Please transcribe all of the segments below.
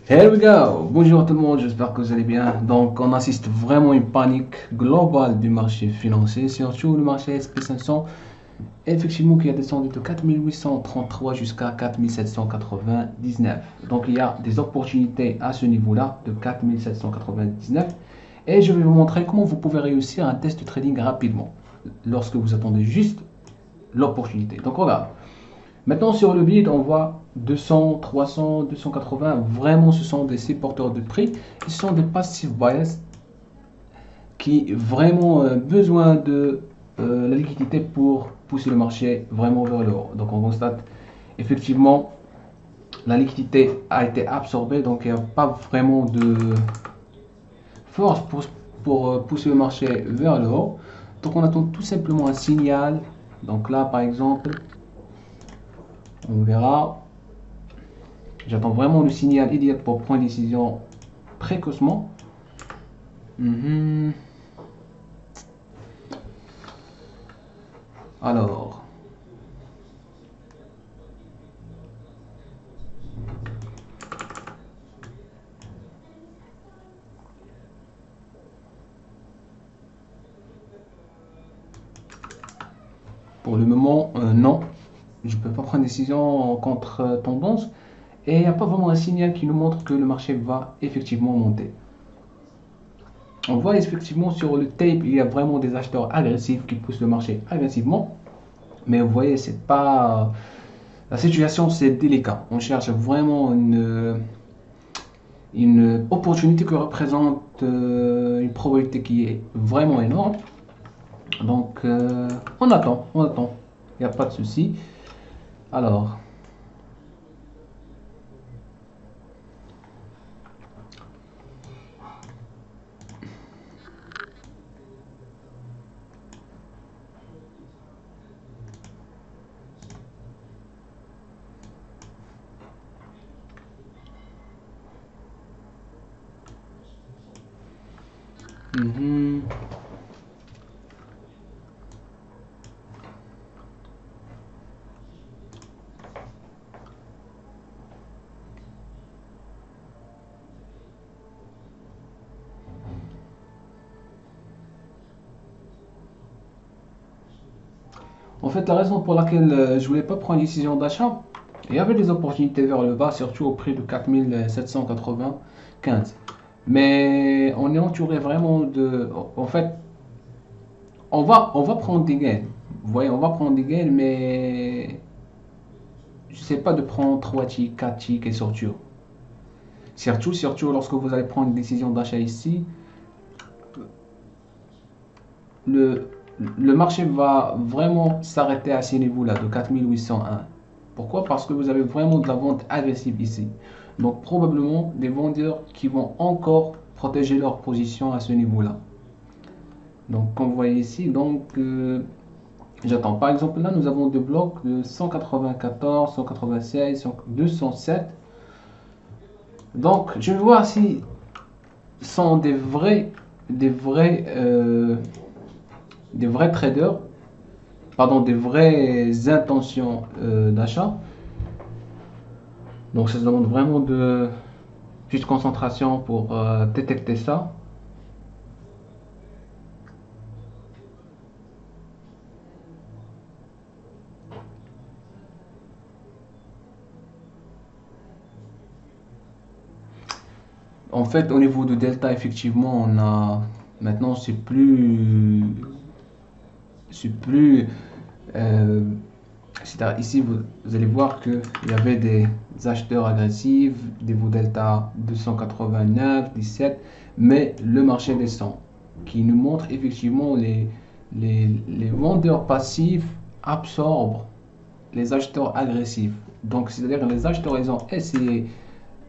Here we go! Bonjour tout le monde, j'espère que vous allez bien. Donc, on assiste vraiment à une panique globale du marché financier, surtout le marché SP500, effectivement qui a descendu de 4833 jusqu'à 4799. Donc, il y a des opportunités à ce niveau-là de 4799 et je vais vous montrer comment vous pouvez réussir un test de trading rapidement lorsque vous attendez juste l'opportunité. Donc, regarde. Maintenant, sur le bid, on voit 200, 300, 280. Vraiment, ce sont des supporteurs de prix. Ce sont des passive buyers qui vraiment besoin de la liquidité pour pousser le marché vraiment vers le haut. Donc, on constate effectivement la liquidité a été absorbée. Donc, il n'y a pas vraiment de force pour pousser le marché vers le haut. Donc, on attend tout simplement un signal. Donc là, par exemple, on verra. J'attends vraiment le signal idéal pour prendre une décision précocement. Alors, pour le moment, non. Je ne peux pas prendre une décision contre tendance. Et il n'y a pas vraiment un signal qui nous montre que le marché va effectivement monter. On voit effectivement sur le tape, il y a vraiment des acheteurs agressifs qui poussent le marché agressivement. Mais vous voyez, c'est pas... La situation, c'est délicat. On cherche vraiment une opportunité qui représente une probabilité qui est vraiment énorme. Donc, on attend, on attend. Il n'y a pas de souci. Alors, en fait, la raison pour laquelle je voulais pas prendre une décision d'achat, il y avait des opportunités vers le bas, surtout au prix de 4795. Mais on est entouré vraiment de... En fait, on va prendre des gains. Vous voyez, on va prendre des gains, mais je sais pas de prendre 3 ticks, 4 ticks et sortir. Surtout lorsque vous allez prendre une décision d'achat ici, le, le marché va vraiment s'arrêter à ces niveaux-là de 4801. Pourquoi? Parce que vous avez vraiment de la vente agressive ici. Donc probablement des vendeurs qui vont encore protéger leur position à ce niveau-là. Donc comme vous voyez ici, donc j'attends. Par exemple là nous avons des blocs de 194, 196, 207. Donc je vais voir si sont des vrais traders, pardon, des vraies intentions d'achat. Donc ça demande vraiment de juste concentration pour détecter ça. En fait, au niveau de delta, effectivement, on a maintenant c'est plus euh, c'est-à-dire ici vous allez voir que il y avait des acheteurs agressifs, des veaux delta 289, 17, mais le marché descend, qui nous montre effectivement les vendeurs passifs absorbent les acheteurs agressifs. Donc c'est-à-dire les acheteurs ils ont essayé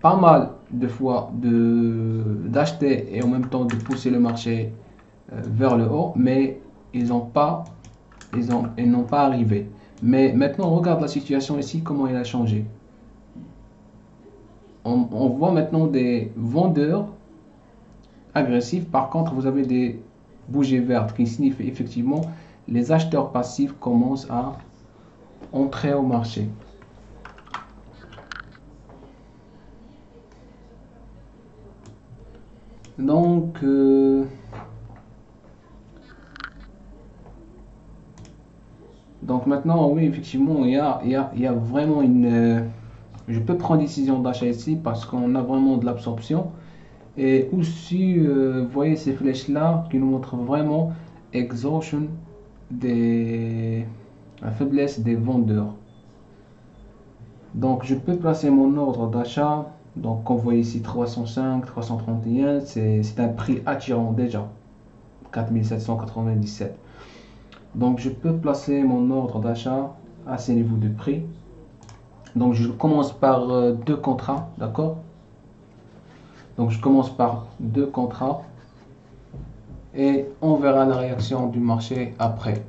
pas mal de fois d'acheter et en même temps de pousser le marché vers le haut, mais ils n'ont pas, ils n'ont pas arrivé. Mais maintenant, on regarde la situation ici, comment elle a changé. On voit maintenant des vendeurs agressifs. Par contre, vous avez des bougies vertes qui signifient effectivement les acheteurs passifs commencent à entrer au marché. Donc, maintenant, oui, effectivement, il y a vraiment une... je peux prendre décision d'achat ici parce qu'on a vraiment de l'absorption. Et aussi, vous voyez ces flèches-là qui nous montrent vraiment exhaustion des... la faiblesse des vendeurs. Donc, je peux placer mon ordre d'achat. Donc, on voit ici 305, 331. C'est un prix attirant déjà. 4797. Donc, je peux placer mon ordre d'achat à ces niveaux de prix. Donc, je commence par deux contrats. D'accord? Donc, je commence par deux contrats. Et on verra la réaction du marché après.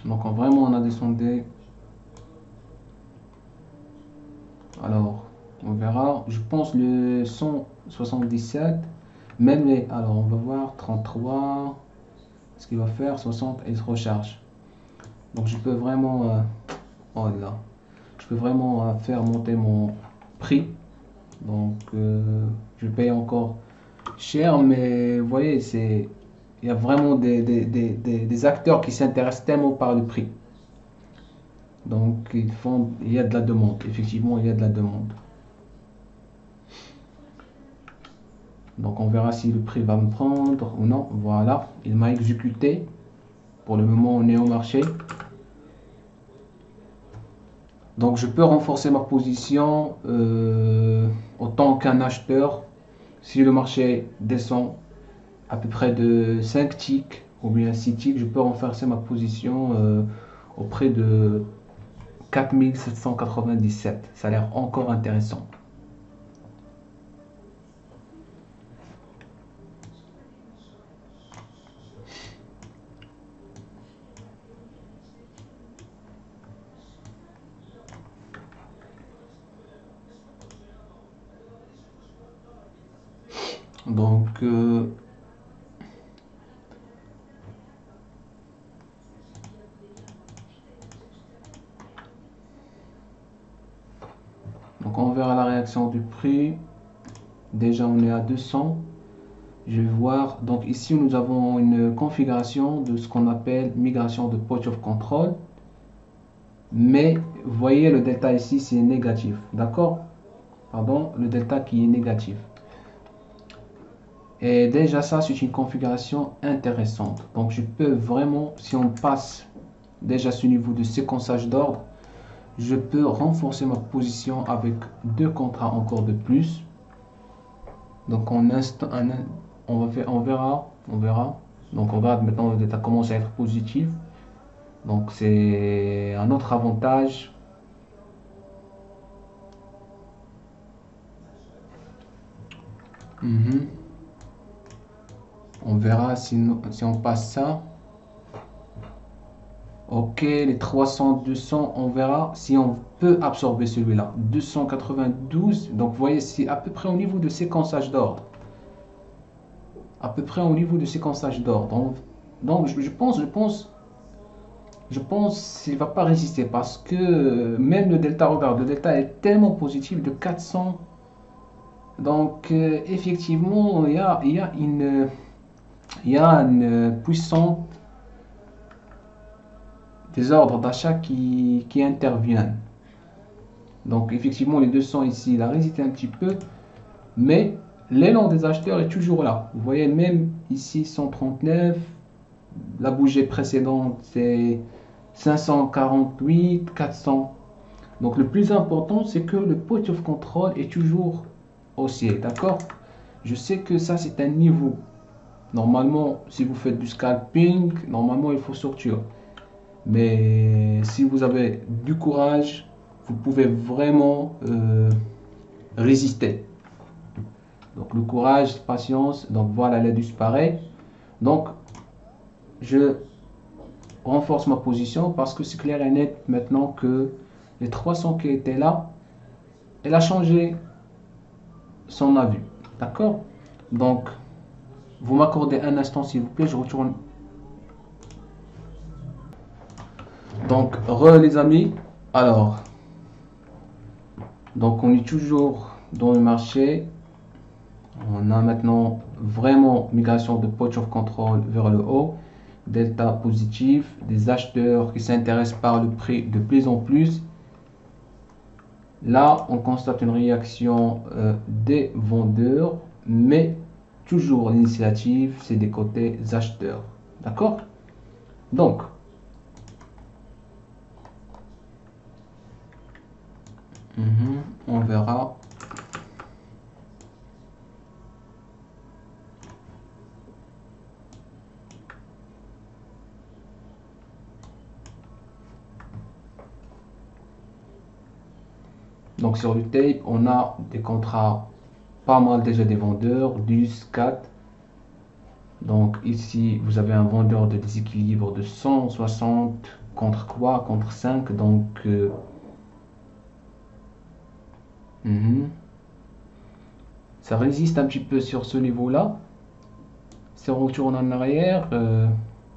Donc vraiment on a descendu. Alors on verra. Je pense le 177. Même les. Alors on va voir 33. Ce qu'il va faire 60 et il se recharge. Donc je peux vraiment. Oh là. Je peux vraiment faire monter mon prix. Donc je paye encore cher. Mais vous voyez, c'est. Il y a vraiment des acteurs qui s'intéressent tellement par le prix. Donc il y a de la demande, effectivement il y a de la demande. Donc on verra si le prix va me prendre ou non. Voilà, il m'a exécuté. Pour le moment on est au marché. Donc je peux renforcer ma position autant qu'un acheteur. Si le marché descend à peu près de 5 ticks ou bien 6 ticks, je peux renforcer ma position auprès de 4797. Ça a l'air encore intéressant. Donc, on verra la réaction du prix. Déjà, on est à 200. Je vais voir. Donc, ici, nous avons une configuration de ce qu'on appelle migration de point of control. Mais, vous voyez, le delta ici, c'est négatif. D'accord? Pardon, le delta qui est négatif. Et déjà, ça, c'est une configuration intéressante. Donc, je peux vraiment, si on passe déjà ce niveau de séquençage d'ordre, je peux renforcer ma position avec deux contrats encore de plus. Donc on verra. Donc on regarde maintenant le delta commence à être positif. Donc c'est un autre avantage. On verra si on passe ça. Ok, les 300, 200, on verra si on peut absorber celui-là. 292, donc vous voyez, c'est à peu près au niveau de séquençage d'ordre. À peu près au niveau de séquençage d'ordre. Donc je pense qu'il ne va pas résister parce que même le delta, regarde, le delta est tellement positif de 400. Donc effectivement, il y a une puissance des ordres d'achat qui interviennent. Donc effectivement les 200 ici, il a résisté un petit peu, mais l'élan des acheteurs est toujours là. Vous voyez même ici 139, la bougie précédente c'est 548, 400. Donc le plus important c'est que le point of control est toujours haussier, d'accord? Je sais que ça c'est un niveau. Normalement si vous faites du scalping, normalement il faut sortir. Mais si vous avez du courage, vous pouvez vraiment résister. Donc le courage, patience, donc voilà les 10 pareil. Donc je renforce ma position parce que c'est clair et net maintenant que les 300 qui étaient là, elle a changé son avis. D'accord? Donc vous m'accordez un instant s'il vous plaît, je retourne. Donc les amis, alors donc on est toujours dans le marché. On a maintenant vraiment migration de port of control vers le haut, delta positif, des acheteurs qui s'intéressent par le prix de plus en plus. Là, on constate une réaction des vendeurs, mais toujours l'initiative, c'est des côtés acheteurs. D'accord? Donc, on verra. Donc sur le tape, on a des contrats pas mal déjà des vendeurs, 10, 4. Donc ici, vous avez un vendeur de déséquilibre de 160 contre quoi? Contre 5. Donc ça résiste un petit peu sur ce niveau-là. Si on retourne en arrière,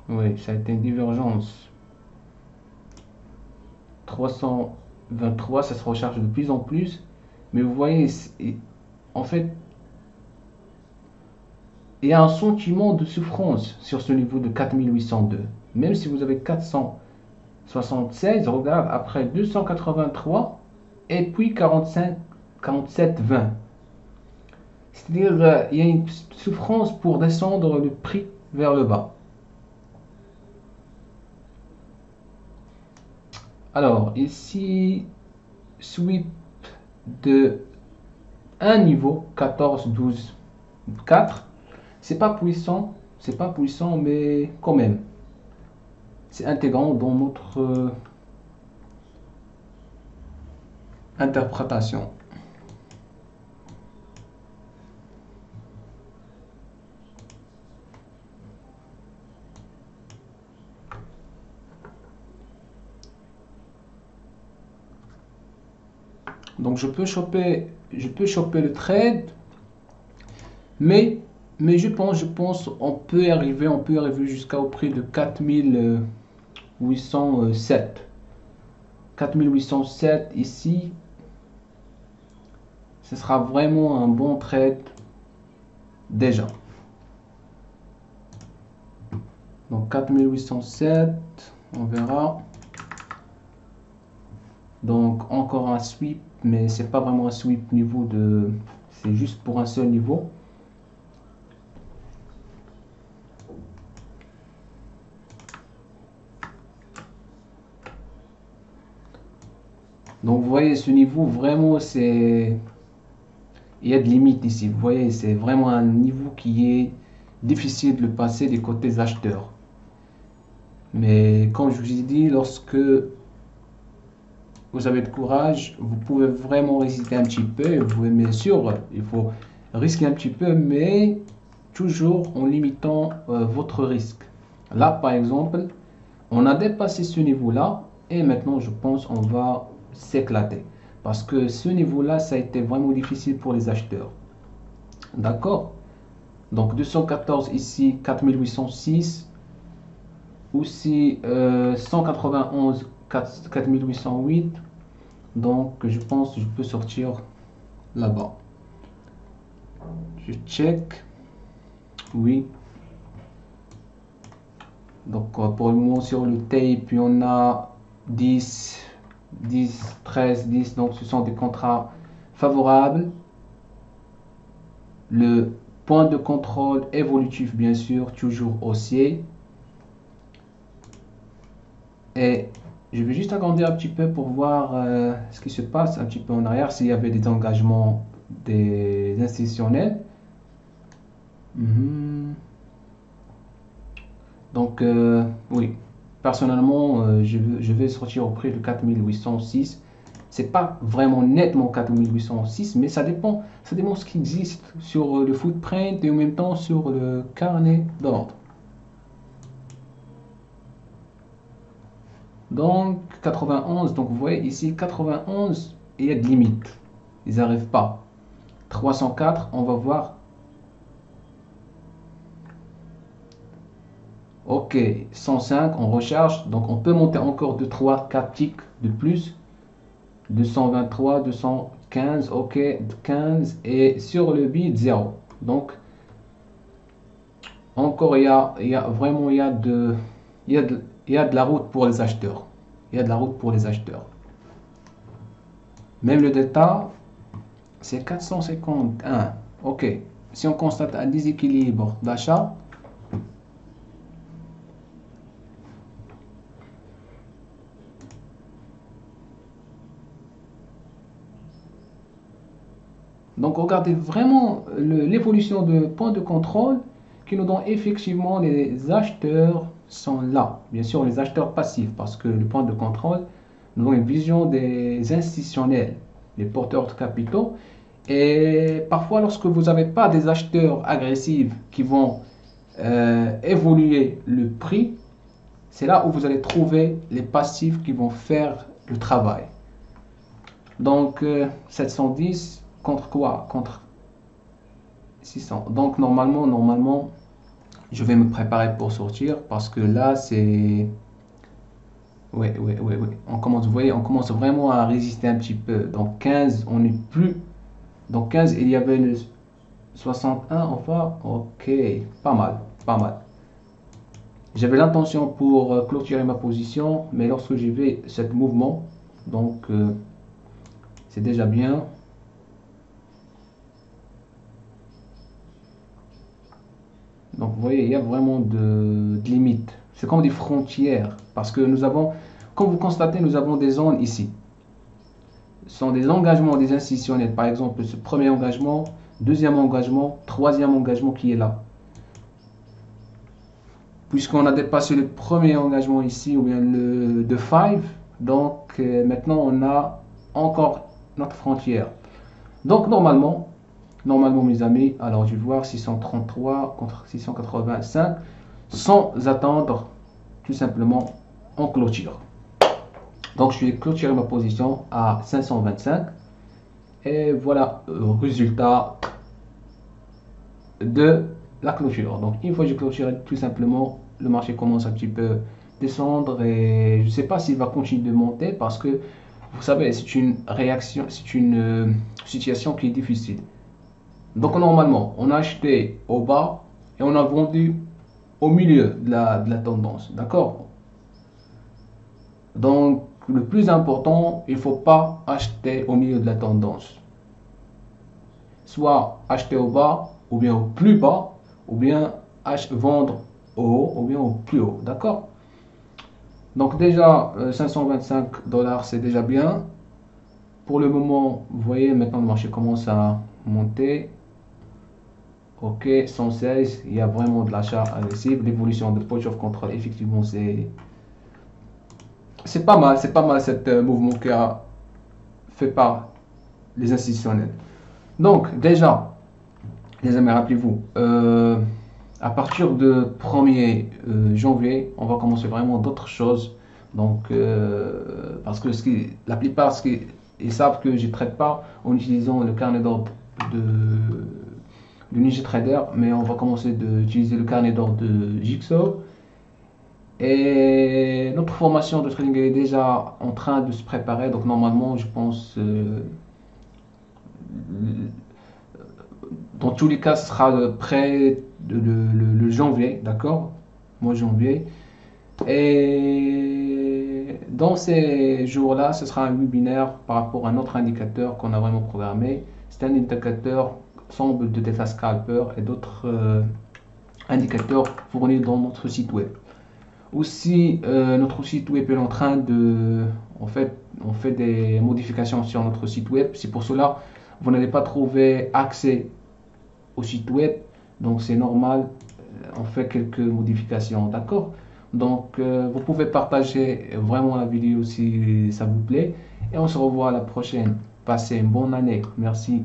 oui, ça a été une divergence. 323, ça se recharge de plus en plus. Mais vous voyez, en fait, il y a un sentiment de souffrance sur ce niveau de 4802. Même si vous avez 476, regarde, après 283 et puis 45, 47, 20. C'est-à-dire, il y a une souffrance pour descendre le prix vers le bas. Alors, ici, sweep de un niveau, 14, 12, 4. C'est pas puissant, mais quand même, c'est intégrant dans notre interprétation. Donc je peux choper le trade, mais je pense on peut y arriver, jusqu'au prix de 4807. 4807 ici, ce sera vraiment un bon trade déjà. Donc 4807, on verra. Donc encore un sweep, mais c'est pas vraiment un sweep niveau de, c'est juste pour un seul niveau. Donc vous voyez ce niveau vraiment c'est, il y a de limites ici. Vous voyez c'est vraiment un niveau qui est difficile de le passer des côtés acheteurs. Mais comme je vous ai dit, lorsque vous avez de courage, vous pouvez vraiment résister un petit peu. Vous pouvez, bien sûr, il faut risquer un petit peu, mais toujours en limitant votre risque. Là, par exemple, on a dépassé ce niveau-là et maintenant, je pense, on va s'éclater. Parce que ce niveau-là, ça a été vraiment difficile pour les acheteurs. D'accord? Donc 214 ici, 4806. Aussi 191, 4808. Donc je pense que je peux sortir là-bas. Je check. Oui. Donc pour le moment sur le tape, puis on a 10, 10, 13, 10. Donc ce sont des contrats favorables. Le point de contrôle évolutif, bien sûr, toujours haussier. Et je vais juste agrandir un petit peu pour voir ce qui se passe un petit peu en arrière, s'il y avait des engagements des institutionnels. Donc, oui, personnellement, je vais sortir au prix de 4806 C'est pas vraiment nettement 4806, mais ça dépend ce qui existe sur le footprint et en même temps sur le carnet d'ordre. Donc 91, donc vous voyez ici 91, il y a de limites. Ils n'arrivent pas. 304, on va voir. Ok, 105, on recharge. Donc on peut monter encore de 3, 4 ticks de plus. 223, 215, ok, 15 et sur le bid 0. Donc encore il y a vraiment il y a de la route pour les acheteurs. Il y a de la route pour les acheteurs. Même le delta, c'est 451. Ok, si on constate un déséquilibre d'achat, donc regardez vraiment l'évolution de point de contrôle qui nous donne effectivement les acheteurs sont là. Bien sûr les acheteurs passifs parce que le point de contrôle nous donne une vision des institutionnels, les porteurs de capitaux. Et parfois lorsque vous n'avez pas des acheteurs agressifs qui vont évoluer le prix, c'est là où vous allez trouver les passifs qui vont faire le travail. Donc 710 contre quoi? Contre 600. Donc normalement, je vais me préparer pour sortir parce que là c'est... Ouais. On commence, vous voyez, on commence vraiment à résister un petit peu. Donc 15, on n'est plus... Donc 15, il y avait le 61, enfin, ok, pas mal. J'avais l'intention pour clôturer ma position, mais lorsque j'ai vu ce mouvement, donc c'est déjà bien. Donc vous voyez, il y a vraiment de limites. C'est comme des frontières. Parce que nous avons, comme vous constatez, nous avons des zones ici. Ce sont des engagements des institutionnels. Par exemple, ce premier engagement, deuxième engagement, troisième engagement qui est là. Puisqu'on a dépassé le premier engagement ici, ou bien le de 5, donc maintenant on a encore notre frontière. Donc normalement mes amis, alors je vais voir 633 contre 685, sans attendre, tout simplement en clôture. Donc je vais clôturer ma position à 525 et voilà le résultat de la clôture. Donc une fois que j'ai clôturé, tout simplement le marché commence un petit peu descendre et je ne sais pas s'il va continuer de monter parce que vous savez c'est une réaction, c'est une situation qui est difficile. Donc normalement on a acheté au bas et on a vendu au milieu de la tendance, d'accord? Donc le plus important, il ne faut pas acheter au milieu de la tendance, soit acheter au bas ou bien au plus bas ou bien vendre au haut ou bien au plus haut, d'accord? Donc déjà 525 dollars c'est déjà bien pour le moment. Vous voyez maintenant le marché commence à monter. Ok, 116, il y a vraiment de l'achat agressif. L'évolution de Point of Control, effectivement c'est pas mal cet mouvement qui a fait par les institutionnels. Donc déjà les amis, rappelez-vous, à partir de 1er janvier, on va commencer vraiment d'autres choses. Donc, parce que la plupart, ils savent que je ne traite pas en utilisant le carnet d'ordre de NinjaTrader, mais on va commencer d'utiliser le carnet d'ordre de Jigsaw. Et notre formation de trading est déjà en train de se préparer. Donc, normalement, je pense, dans tous les cas, ce sera près le janvier, d'accord? Mois de janvier. Et dans ces jours-là, ce sera un webinaire par rapport à un autre indicateur qu'on a vraiment programmé. C'est un indicateur ensemble de data scalper et d'autres indicateurs fournis dans notre site web. Aussi, notre site web est en train de... En fait, on fait des modifications sur notre site web. C'est pour cela vous n'allez pas trouver accès au site web. Donc c'est normal, on fait quelques modifications, d'accord? Donc, vous pouvez partager vraiment la vidéo si ça vous plaît. Et on se revoit à la prochaine. Passez une bonne année. Merci.